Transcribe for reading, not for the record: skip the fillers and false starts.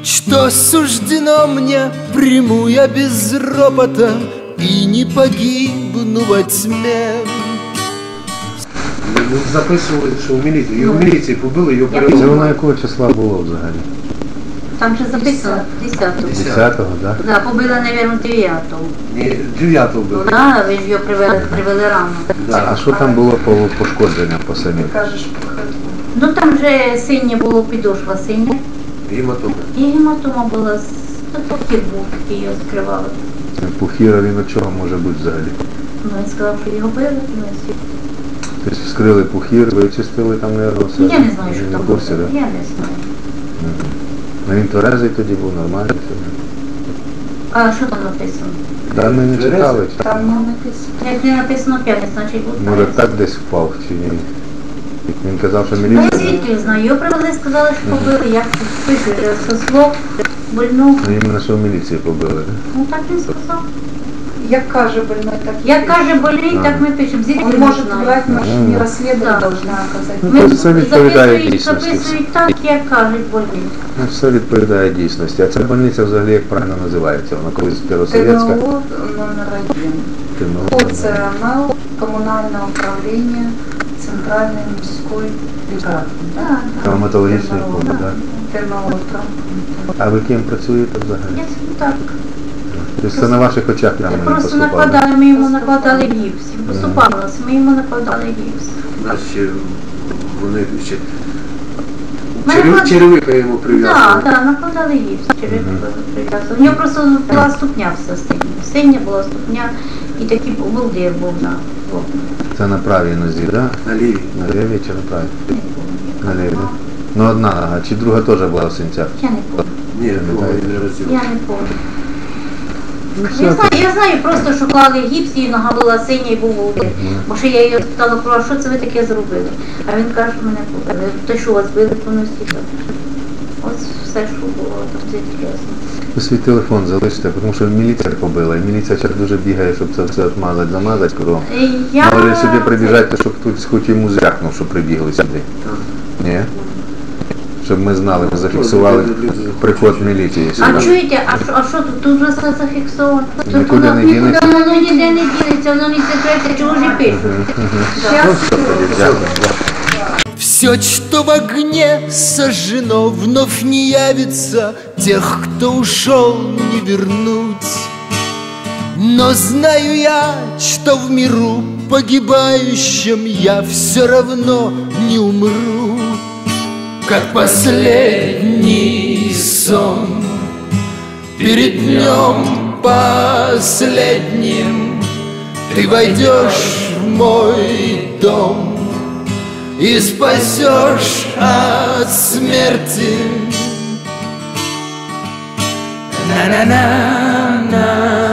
Что суждено мне, приму я без ропота и не погибну во тьме. Ми записували, що в міліції, його в міліції побили, його перевели. Це воно якого числа було взагалі? Там же записано 10-го. 10-го, так? Да, побила, мабуть, 9-го. Ні, 9-го били. Да, ви ж його привели рано. Да. А що там було по пошкодженням по самим? Ну там же синє було, підошва синя. Гематома. І гематома була, пухір був, який його закривали. Пухіра він від чого може бути взагалі? Ну він сказав, що його били. Тобто вскрили пухір, вичистили там нервно все? Я не знаю, що там було. Курсі, да? Я не знаю. Ну він тверезий тоді був, нормально все. А що там написано? Да, ми не читали. Там не написано. Як не написано 5, значить буде. Може так десь впав чи ні? Він казав, що Ну, міліція... я звідки знаю. Його привели, сказали, що побили. Як пише, со слов больного. Ну іменно, що в міліції побили, так? Ну так він сказав. Як каже больной, так и Як каже больний, так ми пишемо. Звідки он ми может знаємо. врать, может не расследовать, Да. должна оказать. Ну, це відповідає дійсності. записують так, як кажуть больний. Ну, все відповідає дійсності. А ця больниця взагалі як правильно називається? Вона колись Первосовєтська? ТНО номер 1. ТНО. ОЦНЛ, коммунальное управление, центральной мужской бригады. Так, Травматологічний пункт, так? ТНО. А ви ким працюєте взагалі? я собі так. Тобто це на ваших очах прямо не Просто поступало? накладали, ми йому накладали гіпс. Поступалося, ми йому накладали гіпс. У нас ще вони ще Мене черевика йому прив'язали. Так, накладали гіпс, черевик прив'язали. У нього просто була ступня вся синя. Синя була ступня і такий волдир був на лобі. Це на правій нозі, так? На лівій. На лівій чи на правій? На лівій. Ну одна нога, чи друга теж була в синцях? Я не пам'ятаю. Ні, другого не розділ. Я не пам'ятаю. Ну все, Я знаю просто, що клали гіпс, і нога була синя і був волдир. Бо ще я її спитала, про що це ви таке зробили? А він каже, що мене побили. Те, що вас били по носі. Ось все, що було, це інтересно. ви свій телефон залиште, тому що міліція побила, і міліція зараз дуже бігає, щоб це все отмазати, замазати кругом. Може сюди прибіжати, щоб хтось хоч йому зрякнув, що прибігли сюди. Ні? Щоб ми знали, ми зафіксували приход міліції А сюди. чуєте, а що тут? Тут вже все зафіксовано. Тут Нікуди не дінеться? Воно ніде не дінеться, воно не секрети, чого ж і пишуть. Ну, все, тоді, дякую. Все, что в огне сожжено, вновь не явится, тех, кто ушел, не вернуть. Но знаю я, что в миру погибающем я все равно не умру, как последний сон. Перед днем последним ты войдешь в мой дом и спасешь от смерти. На-на-на-на.